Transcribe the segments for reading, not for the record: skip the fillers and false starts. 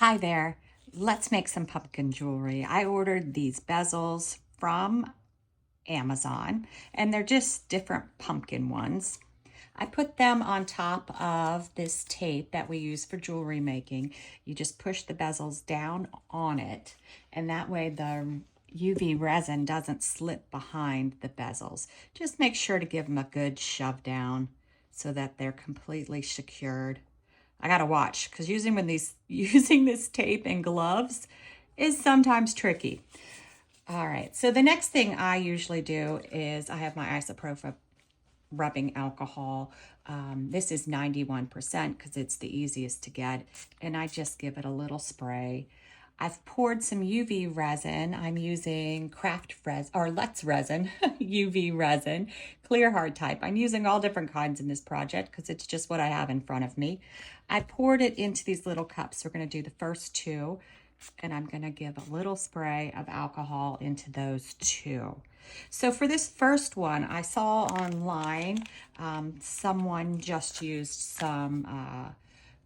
Hi there. Let's make some pumpkin jewelry. I ordered these bezels from Amazon, and they're just different pumpkin ones. I put them on top of this tape that we use for jewelry making. You just push the bezels down on it, and that way the UV resin doesn't slip behind the bezels. Just make sure to give them a good shove down so that they're completely secured. I gotta watch because using this tape and gloves is sometimes tricky. All right, so the next thing I usually do is I have my isopropyl rubbing alcohol. This is 91% because it's the easiest to get, and I just give it a little spray. I've poured some UV resin. I'm using craft resin or Let's resin, UV resin, clear hard type. I'm using all different kinds in this project because it's just what I have in front of me. I poured it into these little cups. We're going to do the first two, and I'm going to give a little spray of alcohol into those two. So for this first one, I saw online someone just used some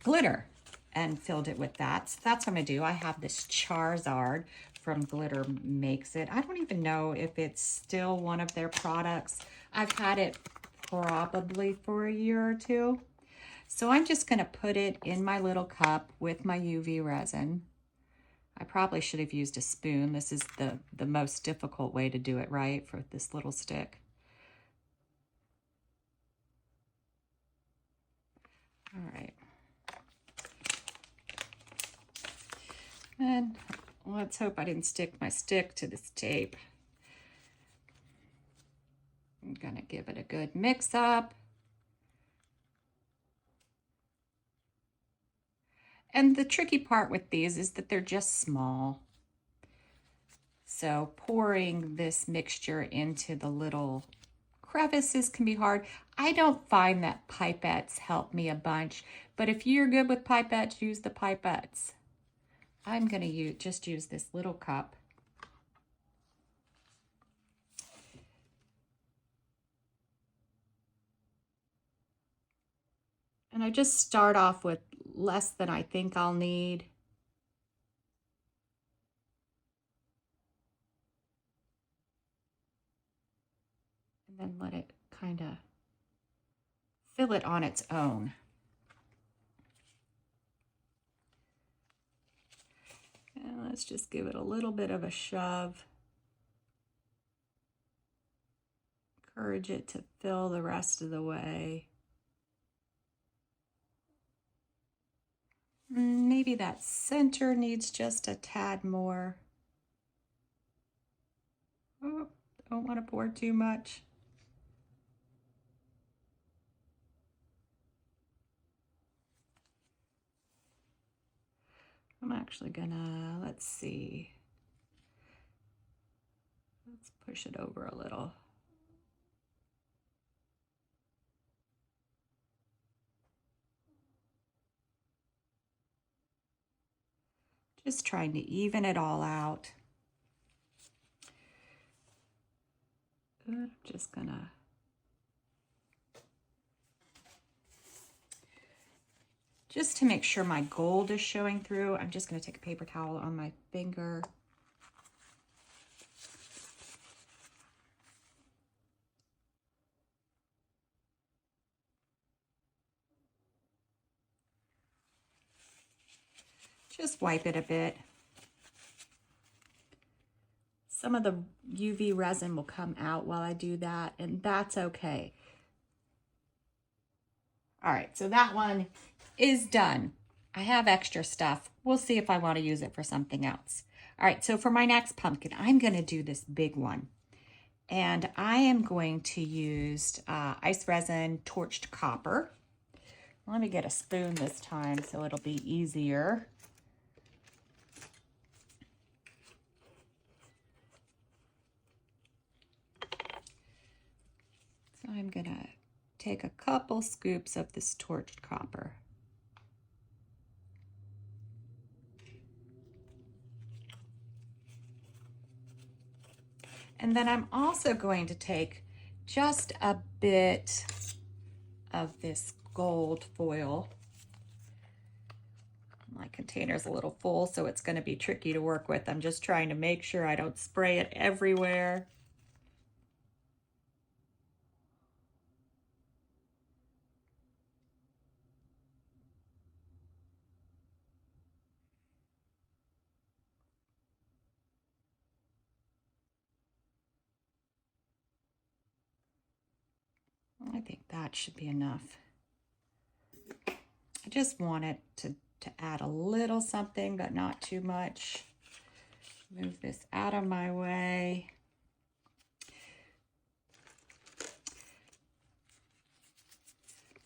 glitter and filled it with that. So that's what I'm gonna do. I have this Charizard from Glitter Makes It. I don't even know if it's still one of their products. I've had it probably for a year or two. So I'm just gonna put it in my little cup with my UV resin. I probably should have used a spoon. This is the most difficult way to do it, right, for this little stick. All right. And let's hope I didn't stick my stick to this tape. I'm gonna give it a good mix up. And the tricky part with these is that they're just small. So pouring this mixture into the little crevices can be hard. I don't find that pipettes help me a bunch, but if you're good with pipettes, use the pipettes. I'm gonna just use this little cup. And I just start off with less than I think I'll need. And then let it kind of fill it on its own. And let's just give it a little bit of a shove. Encourage it to fill the rest of the way. Maybe that center needs just a tad more. Oh, don't want to pour too much. I'm actually gonna, let's see. Let's push it over a little. Just trying to even it all out. I'm just gonna just to make sure my gold is showing through, I'm just gonna take a paper towel on my finger. Just wipe it a bit. Some of the UV resin will come out while I do that, and that's okay. All right, so that one is done. I have extra stuff. We'll see if I want to use it for something else. All right, so for my next pumpkin, I'm going to do this big one. And I am going to use ice resin torched copper. Let me get a spoon this time so it'll be easier. So I'm going to take a couple scoops of this torched copper. And then I'm also going to take just a bit of this gold foil. My container's a little full, so it's going to be tricky to work with. I'm just trying to make sure I don't spray it everywhere. I think that should be enough. I just want it to add a little something, but not too much. Move this out of my way.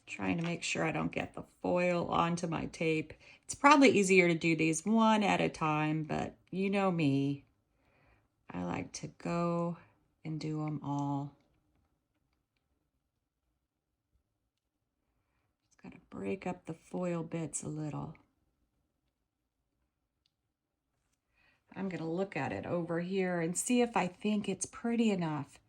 Trying to make sure I don't get the foil onto my tape. It's probably easier to do these one at a time, but you know me. I like to go and do them all. Just gotta break up the foil bits a little. I'm gonna look at it over here and see if I think it's pretty enough.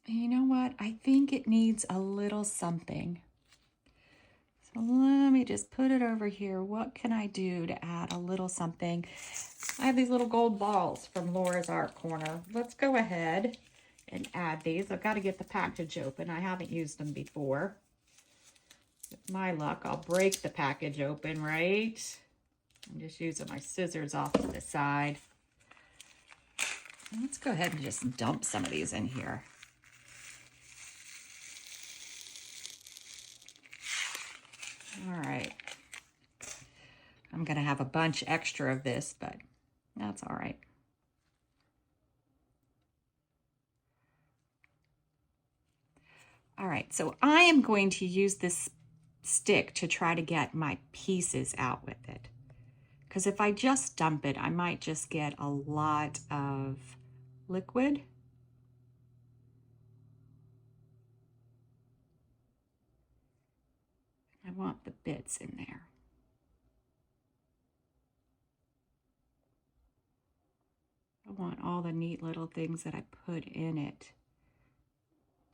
You know what? I think it needs a little something. So let me just put it over here. What can I do to add a little something? I have these little gold balls from Laura's Art Corner. Let's go ahead and add these. I've got to get the package open. I haven't used them before. With my luck, I'll break the package open, right? I'm just using my scissors off to the side. Let's go ahead and just dump some of these in here. All right. I'm going to have a bunch extra of this, but that's all right. All right, so I am going to use this stick to try to get my pieces out with it. Because if I just dump it, I might just get a lot of liquid. I want the bits in there. I want all the neat little things that I put in it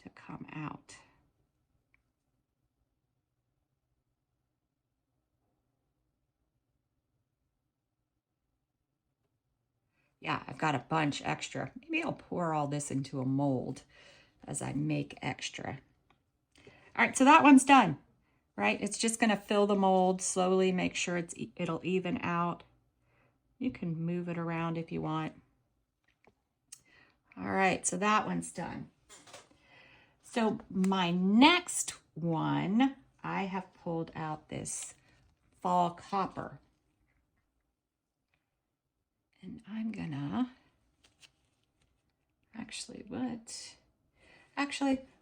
to come out. Yeah, I've got a bunch extra. Maybe I'll pour all this into a mold as I make extra. All right, so that one's done, right? It's just gonna fill the mold slowly, make sure it'll even out. You can move it around if you want. All right, so that one's done. So my next one, I have pulled out this fall copper. And I'm gonna, actually,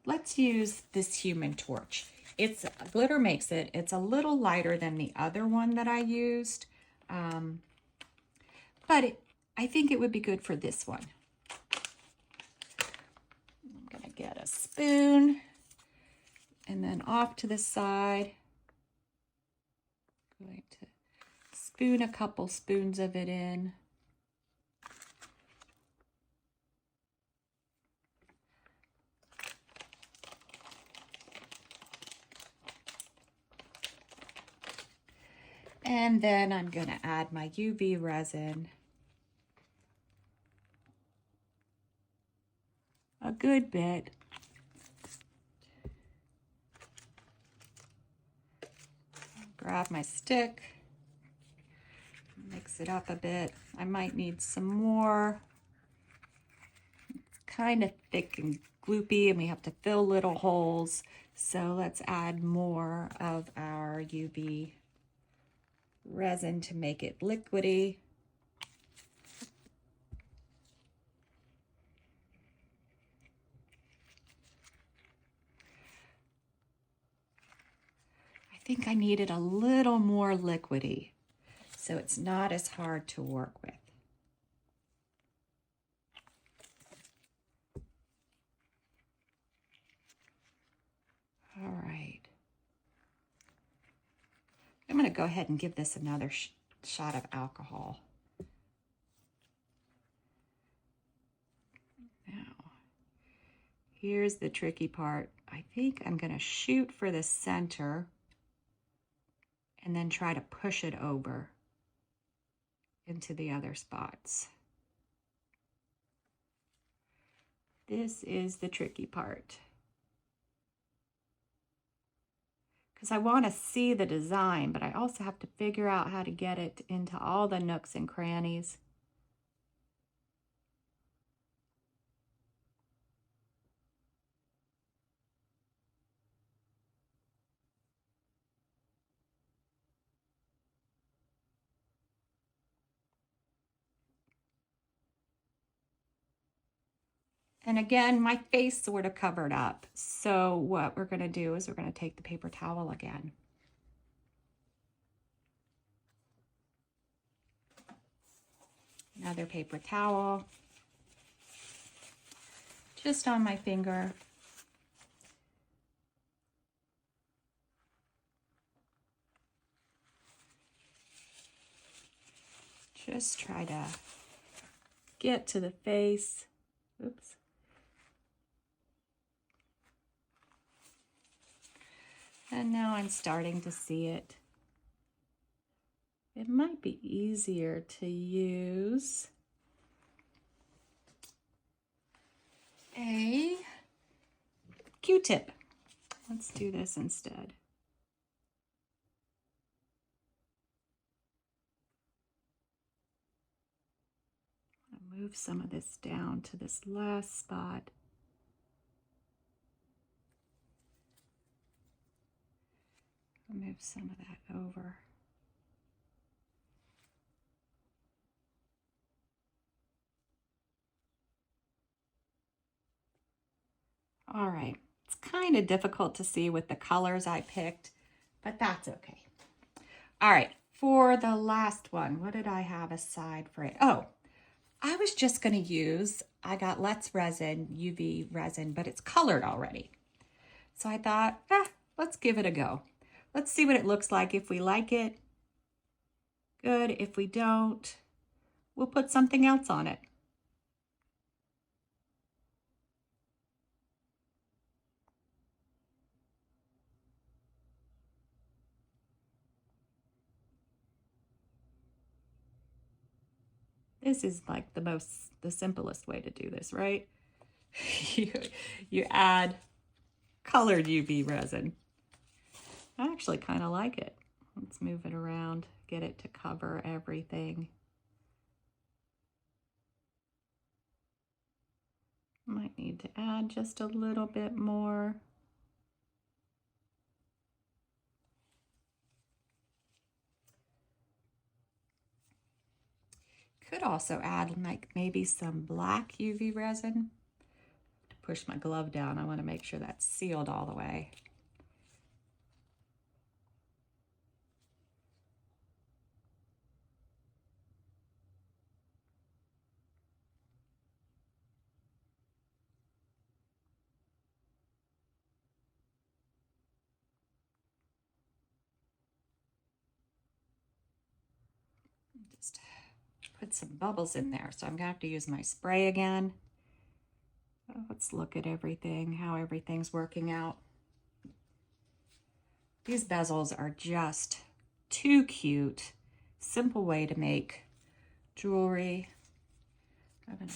let's use this Human Torch. Glitter Makes It. It's a little lighter than the other one that I used, but I think it would be good for this one. I'm gonna get a spoon and then off to the side, I'm going to spoon a couple spoons of it in. And then I'm going to add my UV resin. A good bit. Grab my stick, mix it up a bit. I might need some more. It's kind of thick and gloopy and we have to fill little holes. So let's add more of our UV resin to make it liquidy. I think I needed a little more liquidy so it's not as hard to work with. All right. I'm going to go ahead and give this another shot of alcohol. Now, here's the tricky part. I think I'm going to shoot for the center and then try to push it over into the other spots. This is the tricky part, because I want to see the design, but I also have to figure out how to get it into all the nooks and crannies. And again, my face sort of covered up. So what we're going to do is we're going to take the paper towel again. Another paper towel, just on my finger. Just try to get to the face. Oops. And now I'm starting to see it. It might be easier to use a Q-tip. Let's do this instead. I'll move some of this down to this last spot. I'll move some of that over. All right, it's kind of difficult to see with the colors I picked, but that's okay. All right, for the last one, what did I have aside for it? Oh, I was just gonna use, I got Let's Resin, UV resin, but it's colored already. So I thought, let's give it a go. Let's see what it looks like. If we like it, good. If we don't, we'll put something else on it. This is like the simplest way to do this, right? you add colored UV resin. I actually kind of like it. Let's move it around, get it to cover everything. Might need to add just a little bit more. Could also add like maybe some black UV resin. To push my glove down, I want to make sure that's sealed all the way. Just put some bubbles in there, so I'm gonna have to use my spray again. Let's look at everything, how everything's working out. These bezels are just too cute. Simple way to make jewelry. I'm gonna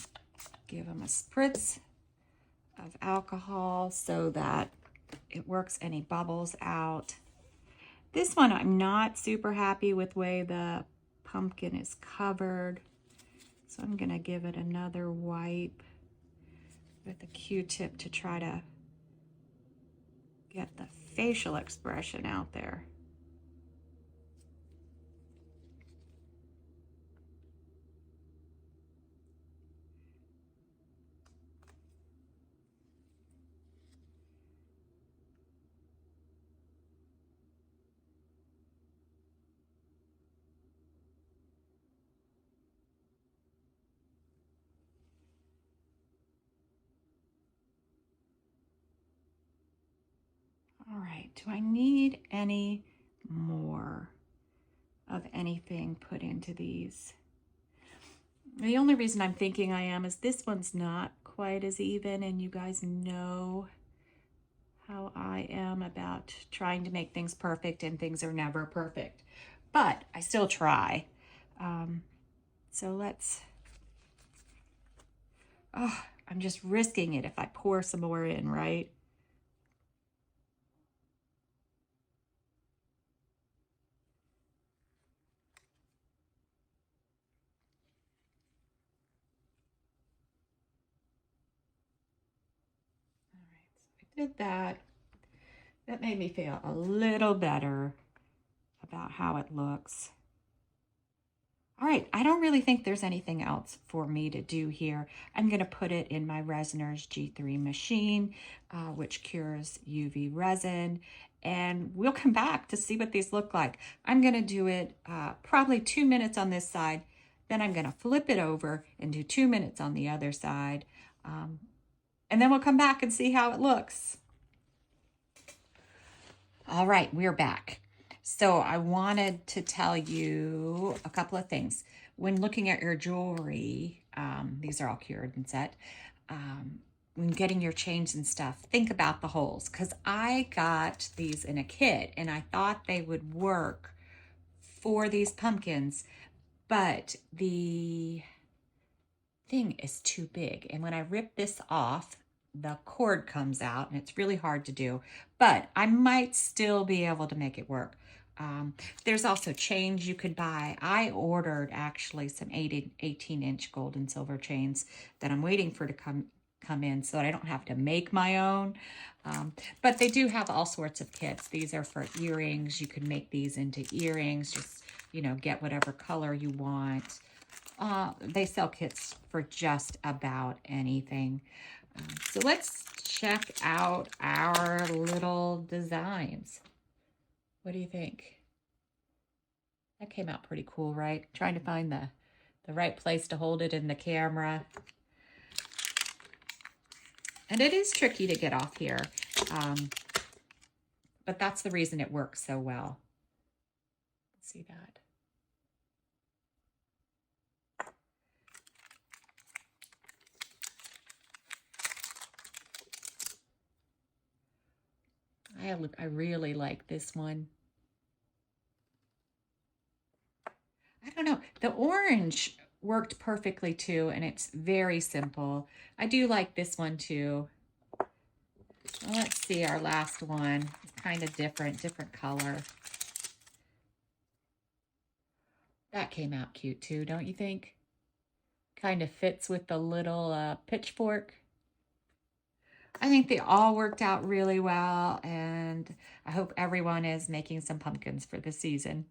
give them a spritz of alcohol so that it works any bubbles out. This one, I'm not super happy with the way the pumpkin is covered. So I'm gonna give it another wipe with a Q-tip to try to get the facial expression out there. All right, do I need any more of anything put into these? The only reason I'm thinking I am is this one's not quite as even, and you guys know how how I am about trying to make things perfect, and things are never perfect. But I still try. So let's, oh, I'm just risking it if I pour some more in, right? All right, so I did that. That made me feel a little better about how it looks. All right, I don't really think there's anything else for me to do here. I'm going to put it in my Resiners G3 machine, which cures UV resin, and we'll come back to see what these look like. I'm going to do it probably 2 minutes on this side, then I'm going to flip it over and do 2 minutes on the other side, and then we'll come back and see how it looks. All right, we're back. So I wanted to tell you a couple of things. When looking at your jewelry, these are all cured and set, when getting your chains and stuff, think about the holes, because I got these in a kit and I thought they would work for these pumpkins, but the thing is too big. And when I rip this off, the cord comes out and it's really hard to do, but I might still be able to make it work. There's also chains you could buy. I ordered actually some 18-inch gold and silver chains that I'm waiting for to come in so that I don't have to make my own. But they do have all sorts of kits. These are for earrings. You can make these into earrings. Just, you know, get whatever color you want. They sell kits for just about anything. So let's check out our little designs. What do you think? That came out pretty cool, right? Trying to find the right place to hold it in the camera. And it is tricky to get off here, but that's the reason it works so well. See that? I really like this one. I don't know. The orange worked perfectly too, and it's very simple. I do like this one too. Well, let's see our last one. It's kind of different color. That came out cute too, don't you think? Kind of fits with the little pitchfork. I think they all worked out really well, and I hope everyone is making some pumpkins for the season.